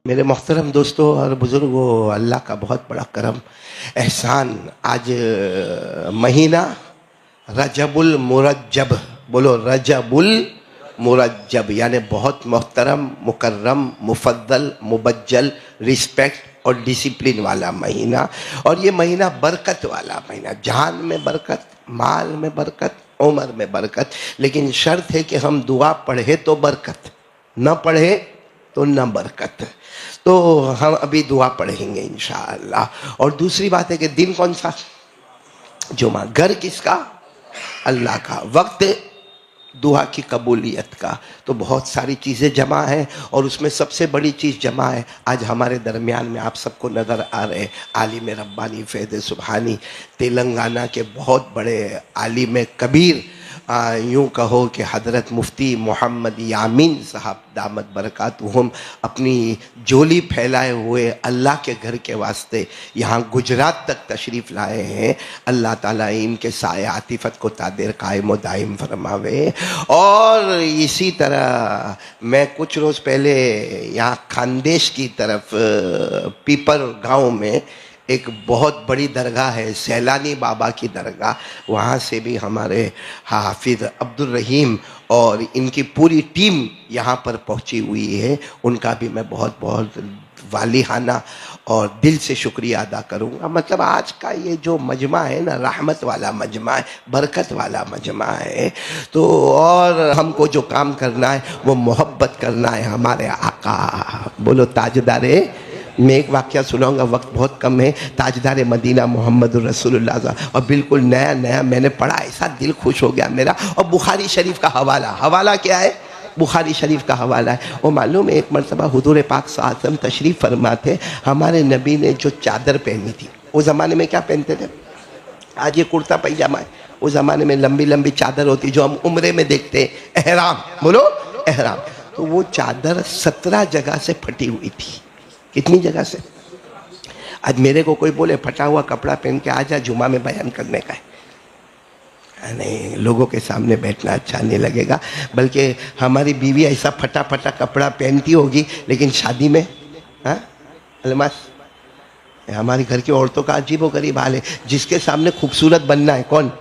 मेरे मोहतरम दोस्तों और बुज़ुर्गों, अल्लाह का बहुत बड़ा करम एहसान। आज महीना रजबुल मुरज्जब, बोलो रजबुल मुरज्जब, यानी बहुत मोहतरम, मुकर्रम, मुफद्दल, मुबज्जल, रिस्पेक्ट और डिसिप्लिन वाला महीना। और ये महीना बरकत वाला महीना, जान में बरकत, माल में बरकत, उम्र में बरकत। लेकिन शर्त है कि हम दुआ पढ़े तो बरकत, न पढ़े तो न बरकत। तो हम अभी दुआ पढ़ेंगे इंशाअल्लाह। और दूसरी बात है कि दिन कौन सा? जुमा। घर किसका? अल्लाह का। वक्त दुआ की कबूलियत का। तो बहुत सारी चीज़ें जमा हैं और उसमें सबसे बड़ी चीज़ जमा है। आज हमारे दरमियान में आप सबको नज़र आ रहे आलिम रब्बानी फैज़ सुबहानी, तेलंगाना के बहुत बड़े आलिम कबीर, यूँ कहो कि हज़रत मुफ्ती मोहम्मद यामीन साहब दामत बरकातुहुम अपनी जोली फैलाए हुए अल्लाह के घर के वास्ते यहाँ गुजरात तक तशरीफ़ लाए हैं। अल्लाह ताला इनके साए आतिफत को तादेर कायम व दायम फरमावे। और इसी तरह मैं कुछ रोज़ पहले यहाँ खानदेश की तरफ पीपर गांव में एक बहुत बड़ी दरगाह है, सैलानी बाबा की दरगाह, वहाँ से भी हमारे हाफिज़ अब्दुल रहीम और इनकी पूरी टीम यहाँ पर पहुँची हुई है। उनका भी मैं बहुत बहुत वालिहाना और दिल से शुक्रिया अदा करूँगा। मतलब आज का ये जो मजमा है ना, रहमत वाला मजमा है, बरकत वाला मजमा है। तो और हमको जो काम करना है वो मोहब्बत करना है हमारे आका, बोलो ताजदारे। मैं एक वाक़या सुनाऊंगा, वक्त बहुत कम है। ताजदार मदीना मोहम्मद रसूलुल्लाह, और बिल्कुल नया नया मैंने पढ़ा, ऐसा दिल खुश हो गया मेरा। और बुखारी शरीफ का हवाला क्या है? बुखारी शरीफ का हवाला है। वो मालूम है, एक मरतबा हुजूर पाक सल्लल्लाहु अलैहि वसल्लम तशरीफ़ फरमा थे। हमारे नबी ने जो चादर पहनी थी, उस ज़माने में क्या पहनते थे? आज ये कुर्ता पैजामा है, उस ज़माने में लंबी लंबी चादर होती जो हम उम्रे में देखते हैं, एहराम, बोलो एहराम। तो वो चादर 17 जगह से फटी हुई थी। कितनी जगह से? आज मेरे को कोई बोले फटा हुआ कपड़ा पहन के आ जा, जुमा में बयान करने का है, नहीं, लोगों के सामने बैठना अच्छा नहीं लगेगा। बल्कि हमारी बीवी ऐसा फटा फटा कपड़ा पहनती होगी, लेकिन शादी में, हाँ अलमास, हमारी घर की औरतों का अजीब व गरीब हाल है। जिसके सामने खूबसूरत बनना है, कौन?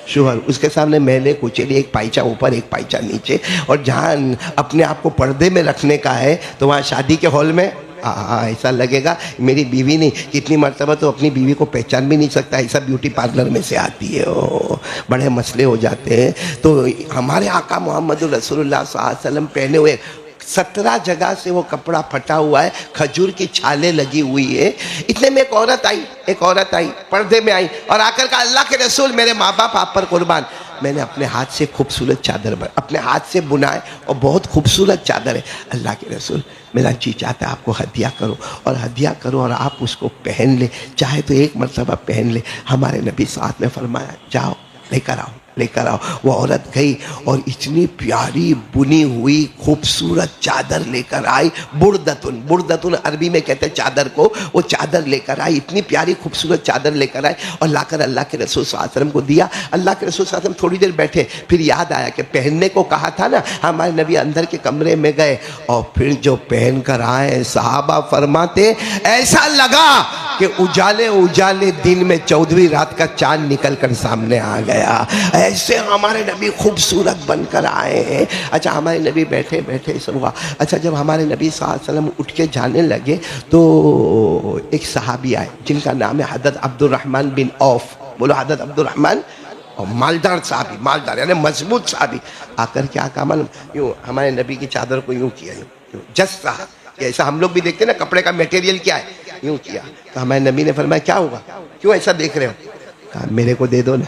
शोहर, उसके सामने मैले कुचेली, एक पाइचा ऊपर एक पाइचा नीचे। और जहाँ अपने आप को पर्दे में रखने का है तो वहाँ शादी के हॉल में ऐसा लगेगा मेरी बीवी नहीं। कितनी मर्तबा तो अपनी बीवी को पहचान भी नहीं सकता, ऐसा ब्यूटी पार्लर में से आती है। ओ बड़े मसले हो जाते हैं। तो हमारे आका मोहम्मद रसूलुल्लाह सल्लल्लाहु अलैहि वसल्लम पहने हुए 17 जगह से वो कपड़ा फटा हुआ है, खजूर की छाले लगी हुई है। इतने में एक औरत आई, पर्दे में आई और आकर कहा, अल्लाह के रसूल, मेरे माँ बाप आप पर कुर्बान, मैंने अपने हाथ से खूबसूरत चादर अपने हाथ से बुनाए और बहुत खूबसूरत चादर है। अल्लाह के रसूल, मेरा जी चाहता है आपको हदिया करो और आप उसको पहन ले, चाहे तो एक मरतबा पहन ले। हमारे नबी साथ में फरमाया, जाओ लेकर आओ। वो औरत गई और इतनी प्यारी बुनी हुई खूबसूरत चादर लेकर आई। बुर्दतुन अरबी में कहते हैं चादर को। वो चादर लेकर आई, इतनी प्यारी खूबसूरत चादर लेकर आई और लाकर अल्लाह के रसूल सल्लल्लाहु अलैहि वसल्लम को दिया। अल्लाह के रसूल सल्लल्लाहु अलैहि वसल्लम थोड़ी देर बैठे, फिर याद आया कि पहनने को कहा था ना। हमारे नबी अंदर के कमरे में गए और फिर जो पहन कर आए, सहाबा फरमाते ऐसा लगा कि उजाले दिन में 14वीं रात का चांद निकल कर सामने आ गया। ऐसे हमारे नबी खूबसूरत बनकर आए हैं। अच्छा, हमारे नबी बैठे सब हुआ। अच्छा, जब हमारे नबी सल्लल्लाहु अलैहि वसल्लम उठ के जाने लगे तो एक सहाबी आए जिनका नाम है हज़रत अब्दुर्रहमान बिन औफ, बोलो हज़रत अब्दुर्रहमान। और मालदार साहबी, मालदार यानी मजबूत साहबी, आकर क्या कहा मालूम? यूँ हमारे नबी की चादर को यूँ किया, जस रहा, ऐसा हम लोग भी देखते हैं ना, कपड़े का मटेरियल क्या है, यूँ किया। तो हमारे नबी ने फरमाया, क्या होगा, क्यों ऐसा देख रहे हो? कहा, मेरे को दे दो ना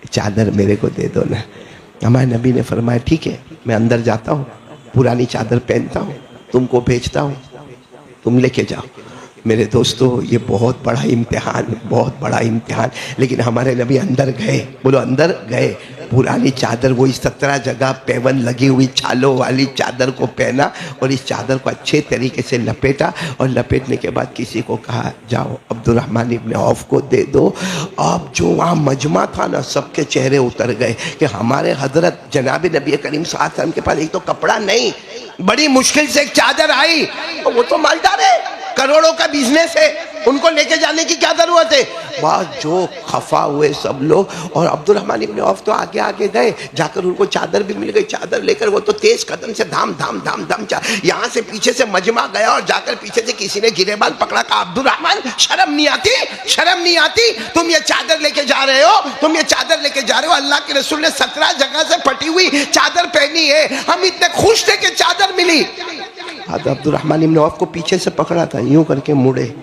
चादर, मेरे को दे दो ना। हमारे नबी ने फरमाया, ठीक है, मैं अंदर जाता हूँ, पुरानी चादर पहनता हूँ, तुमको भेजता हूँ, तुम लेके जाओ। मेरे दोस्तों, ये बहुत बड़ा इम्तिहान। लेकिन हमारे नबी अंदर गए, बोलो अंदर गए। पुरानी चादर, वो 17 जगह पेवन लगी हुई छालों वाली चादर को पहना और इस चादर को अच्छे तरीके से लपेटा और लपेटने के बाद किसी को कहा जाओ अब्दुर्रहमान इब्न औफ को दे दो। अब जो वहाँ मजमा था ना, सबके चेहरे उतर गए कि हमारे हजरत जनाब नबी करीम सल्लल्लाहु अलैहि वसल्लम के पास एक तो कपड़ा नहीं, बड़ी मुश्किल से एक चादर आई, तो वो तो मालदार है, करोड़ों का बिजनेस है, उनको लेके जाने की क्या जरूरत है। बस जो खफा हुए सब लोग, और अब्दुर्रहमान इब्न औफ तो आगे आगे गए, जाकर उनको चादर भी मिल गई। चादर लेकर वो तो तेज कदम से धाम धाम धाम धाम यहाँ से पीछे से मजमा गया और जाकर पीछे से किसी ने गिरेबान पकड़ा, कहा अब्दुर्रहमान शर्म नहीं आती, शर्म नहीं आती, तुम ये चादर लेके जा रहे हो, तुम ये चादर लेके जा रहे हो, अल्लाह के रसूल ने 17 जगह से फटी हुई चादर पहनी है, हम इतने खुश थे कि चादर मिली। अब्दुर्रहमान इब्न औफ को पीछे से पकड़ा था, यूं करके मुड़े,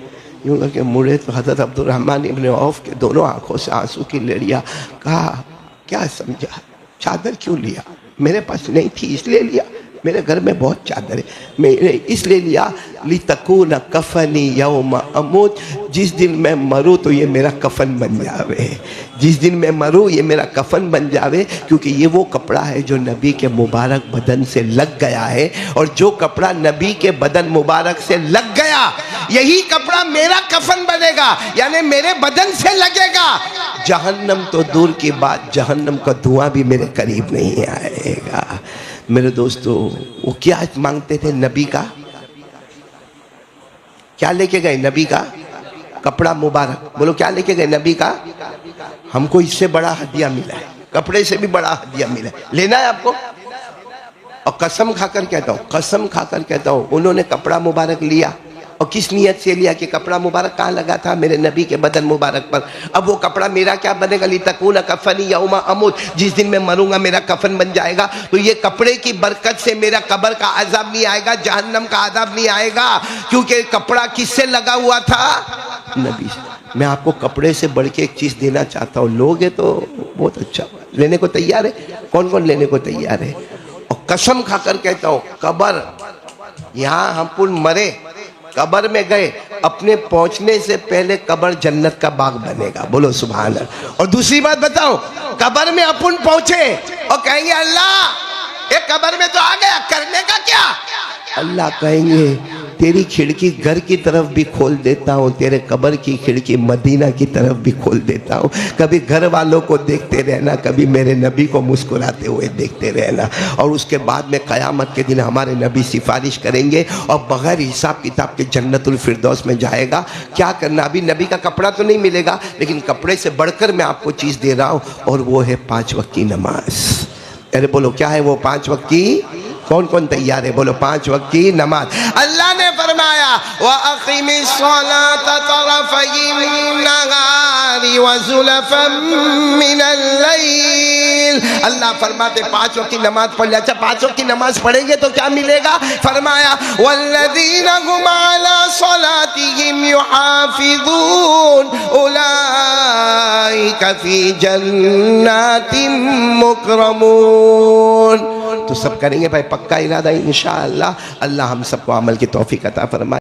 यूं करके मुड़े तो हज़रत अब्दुर्रहमान इब्न औफ के दोनों आंखों से आंसू की लड़ियाँ। कहा क्या समझा, चादर क्यों लिया? मेरे पास नहीं थी इसलिए लिया, मेरे घर में बहुत चादर है, मैंने इसलिए लिया, लितकून कफनी यौम अमूत, जिस दिन मैं मरूँ तो ये मेरा कफन बन जावे, जिस दिन मैं मरूँ ये मेरा कफन बन जावे, क्योंकि ये वो कपड़ा है जो नबी के मुबारक बदन से लग गया है, और जो कपड़ा नबी के बदन मुबारक से लग गया यही कपड़ा मेरा कफन बनेगा, यानी मेरे बदन से लगेगा। जहन्नम तो दूर की बात, जहन्नम का धुआं भी मेरे करीब नहीं आएगा। मेरे दोस्तों, वो क्या मांगते थे नबी का? क्या लेके गए? नबी का कपड़ा मुबारक। बोलो क्या लेके गए? नबी का। हमको इससे बड़ा हदिया मिला है, कपड़े से भी बड़ा हदिया मिला है, लेना है आपको। और कसम खाकर कहता हूँ, कसम खाकर कहता हूँ, उन्होंने कपड़ा मुबारक लिया, और किस नियत से लिया कि कपड़ा मुबारक कहाँ लगा था? मेरे नबी के बदन मुबारक पर। अब वो कपड़ा मेरा क्या बनेगा? लितकून कफनी यौमा अमूत, जिस दिन मैं मरूंगा मेरा कफन बन जाएगा। तो ये कपड़े की बरकत से मेरा कब्र का अजाब नहीं आएगा, जहन्नम का अजाब नहीं आएगा, क्योंकि कपड़ा किससे लगा हुआ था? नबी से। मैं आपको कपड़े से बढ़ के एक चीज देना चाहता हूँ, लोगे तो बहुत अच्छा, लेने को तैयार है? कौन कौन लेने को तैयार है? और कसम खाकर कहता हूँ, कब्र, यहाँ हम पुन मरे, कब्र में गए, अपने पहुंचने से पहले कब्र जन्नत का बाग बनेगा। बोलो सुभान अल्लाह। और दूसरी बात बताऊं, कब्र में अपन पहुंचे और कहेंगे अल्लाह एक कब्र में तो आ गया, करने का क्या? अल्लाह कहेंगे तेरी खिड़की घर की तरफ भी खोल देता हूँ, तेरे कब्र की खिड़की मदीना की तरफ भी खोल देता हूँ। कभी घर वालों को देखते रहना, कभी मेरे नबी को मुस्कुराते हुए देखते रहना। और उसके बाद में क़यामत के दिन हमारे नबी सिफारिश करेंगे और बग़ैर हिसाब किताब के जन्नतुल फिरदौस में जाएगा। क्या करना? अभी नबी का कपड़ा तो नहीं मिलेगा, लेकिन कपड़े से बढ़कर मैं आपको चीज़ दे रहा हूँ, और वो है 5 वक्त की नमाज। अरे बोलो क्या है वो 5 वक्त की? कौन कौन तैयार है? बोलो 5 वक्त की नमाज। अल्लाह ने फरमाया व अक़ीमिस सलाता तरफ़इन नहारी व ज़ुलफ़म मिनल लैल। अल्लाह फरमाते 5 वक्त की नमाज पढ़ ले। अच्छा 5 वक्त की नमाज पढ़ेंगे तो क्या मिलेगा? फरमाया वल्लज़ीना हुम अला सलातिहिम युहाफ़िज़ून उलाइका फ़ी जन्नातिम मुकरमून। तो सब करेंगे भाई, पक्का इरादा इंशाअल्लाह। अल्लाह हम सबको अमल की तौफीक अता फरमाए।